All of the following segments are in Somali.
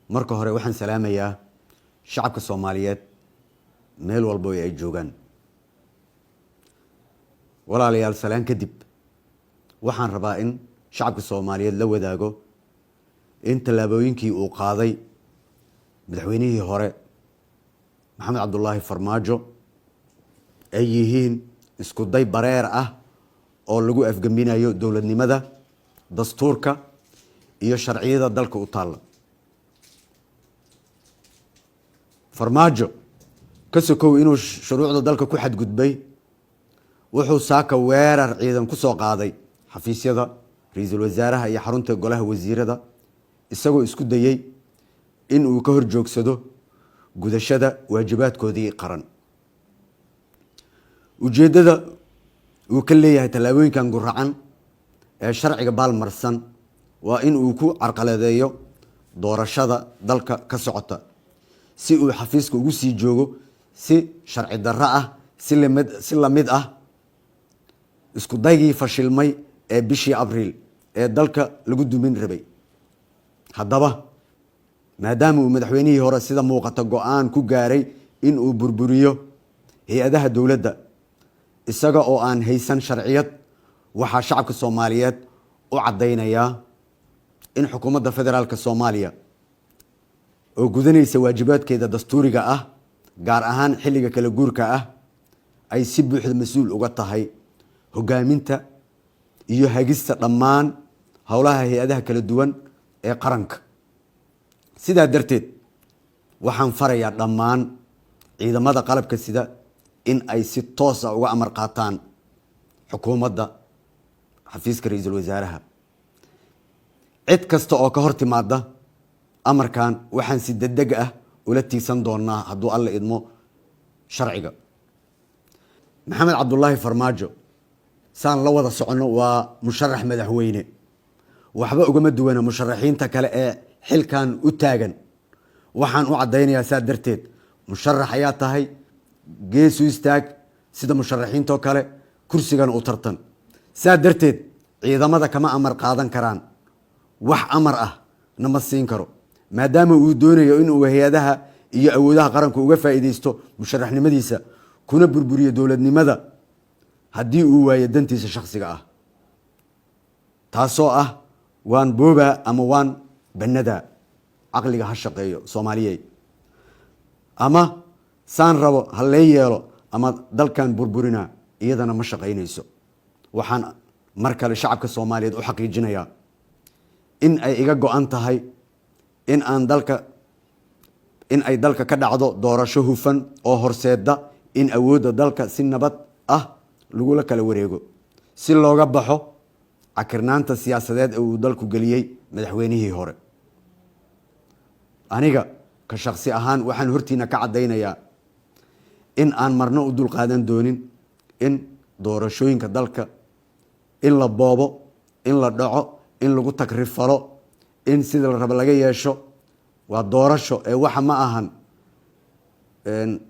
marka hore waxaan salaamayaa shacabka Soomaaliyeed meel walba ay joogaan. walaalayaal salaan kadib waxaan rabaa in shacabka Soomaaliyeed la wadaago in talaabooyinkii uu qaaday madaxweynihii hore Maxamed Cabdullaahi Farmaajo ay yihiin isku day bareer ah oo lagu afgambinayo dawladnimada, dastuurka iyo sharciyada dalka u taala. Farmaajo ka sokow inuu shuruucda dalka ku xadgudbay, wuxuu saaka weerar ciidan ku soo qaaday xafiisyada ra'iisul wasaaraha iyo xarunta golaha wasiirada, isagoo isku dayay in uu ka horjoogsado gudashada waajibaadkoodii qaran. ujeedada uu ka leeyahay talaabooyinkan guracan ee sharciga baalmarsan waa in uu ku carqaladeeyo doorashada dalka ka socota si uu xafiiska ugu sii joogo si sharci darro ah, si lamid ah isku daygii fashilmay ee bishii Abriil ee dalka lagu dumin rabay. haddaba maadaama uu madaxweynihii hore sida muuqata go'aan ku gaaray in uu burburiyo hay'adaha dawladda isaga oo aan haysan sharciyad, waxaa shacabka Soomaaliyeed u cadeynayaa in xukuumadda federaalka Soomaaliya oo gudanaysa waajibaadkeeda dastuuriga ah, gaar ahaan xilliga kala guurka ah, ay si buuxda mas'uul uga tahay hogaaminta iyo hagista dhammaan howlaha hay'adaha kala duwan ee qaranka. sidaa darteed waxaan farayaa dhammaan ciidamada qalabka sida in ay si toos ah uga amar qaataan xukuumadda xafiiska ra'iisul wasaaraha. cid kasta oo ka hor timaada amarkan waxaan si degdeg ah ula tiigsan doonaa hadduu alla idmo sharciga. Maxamed Cabdullaahi Farmaajo saan la wada socono waa musharax madaxweyne, waxba ugama duwana musharaxiinta kale ee xilkan u taagan. waxaan u cadeynayaa saa darteed musharax ayaa tahay, gees u istaag sida musharaxiintoo kale, kursigan u tartan. saa darteed ciidamada kama amar qaadan karaan, wax amar ah nama siin karo, maadaama uu doonayo inuu hay'adaha iyo awoodaha qaranka uga faa'iideysto musharaxnimadiisa kuna burburiyo dawladnimada haddii uu waayo dantiisa shakhsiga ah, taasoo ah waan booba ama waan banada. caqliga ha shaqeeyo Soomaaliyeed, ama saan rabo ha lee yeelo ama dalkan burburina iyadana ma shaqeynayso. waxaan mar kale shacabka Soomaaliyeed u xaqiijinayaa in ay iga go'an tahay in ay dalka ka dhacdo doorasho hufan oo horseeda in awoodda dalka si nabad ah lagula kala wareego, si looga baxo cakirnaanta siyaasadeed ee uu dalku geliyey madaxweynihii hore. aniga ka shakhsi ahaan waxaan hortiina ka cadeynayaa in aan marno u dulqaadan doonin in doorashooyinka dalka in la boobo, in la dhaco, in lagu takrifalo, in sida la rabo laga yeesho. waa doorasho ee waxa ma ahan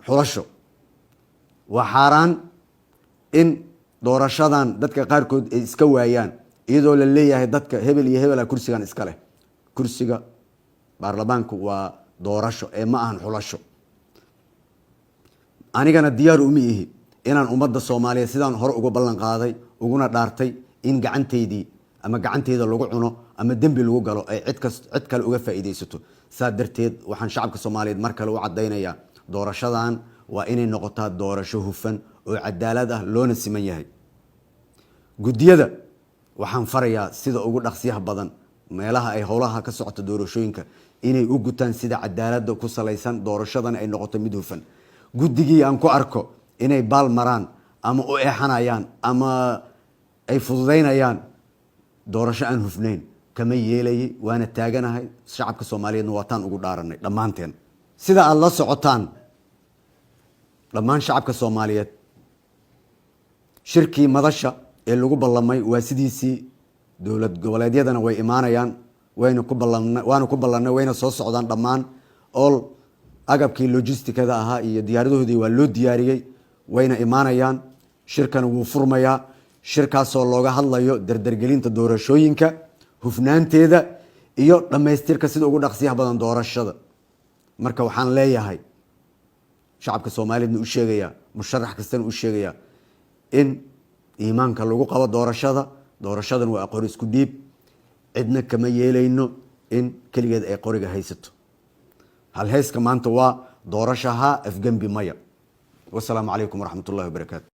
xulasho. waa xaaraan in doorashadan dadka qaarkood ay iska waayaan iyadoo la leeyahay dadka hebel iyo hebel kursigan iska leh. kursiga baarlamaanku waa doorasho ee ma ahan xulasho. anigana diyaar uma ihi inaan ummadda Soomaaliyeed sidaan hore uga ballan qaaday uguna dhaartay in gacanteydii ama gacanteeda lagu cuno ama dembi lagu galo ay cid kale uga faa'iideysato. saa darteed waxaan shacabka Soomaaliyeed mar kale u cadeynayaa doorashadan waa inay noqotaa doorasho hufan oo cadaalad ah loona siman yahay. guddiyada waxaan farayaa sida ugu dhaqsiyaha badan meelaha ay howlaha ka socota doorashooyinka inay u gutaan sida cadaaladda ku salaysan, doorashadan ay noqoto mid hufan. guddigii aan ku arko inay baal maraan ama u eexanayaan ama ay fududeynayaan doorasho aan hufnayn kama yeelayay, waana taaganahay. shacabka Soomaaliyeedna waataan ugu dhaaranay dhammaanteen. sida aad la socotaan dhammaan shacabka Soomaaliyeed, shirkii madasha ee lagu ballamay waa sidiisii. dowlad goboleedyadana way imaanayaan, waana ku ballanay, wayna soo socdaan dhammaan. all agabkii logistikada ahaa iyo diyaaradahoodii waa loo diyaariyey, wayna imaanayaan. shirkana wuu furmayaa. shirkaasoo looga hadlayo dardargelinta doorashooyinka, hufnaanteeda iyo dhamaystirka sida ugu dhaqsiyaha badan doorashada. marka waxaan leeyahay shacabka Soomaaliyeed u sheegaya musharax kastana u sheegaya in iimaanka lagu qabo doorashadan waa aqoon isku dhiib, cidna kama yeelayno in kaligeed ay qoriga haysato. hal heeska maanta waa doorashaha afgambi maya. wassalaamu calaykum waraxmatullaahi wabarakaatu.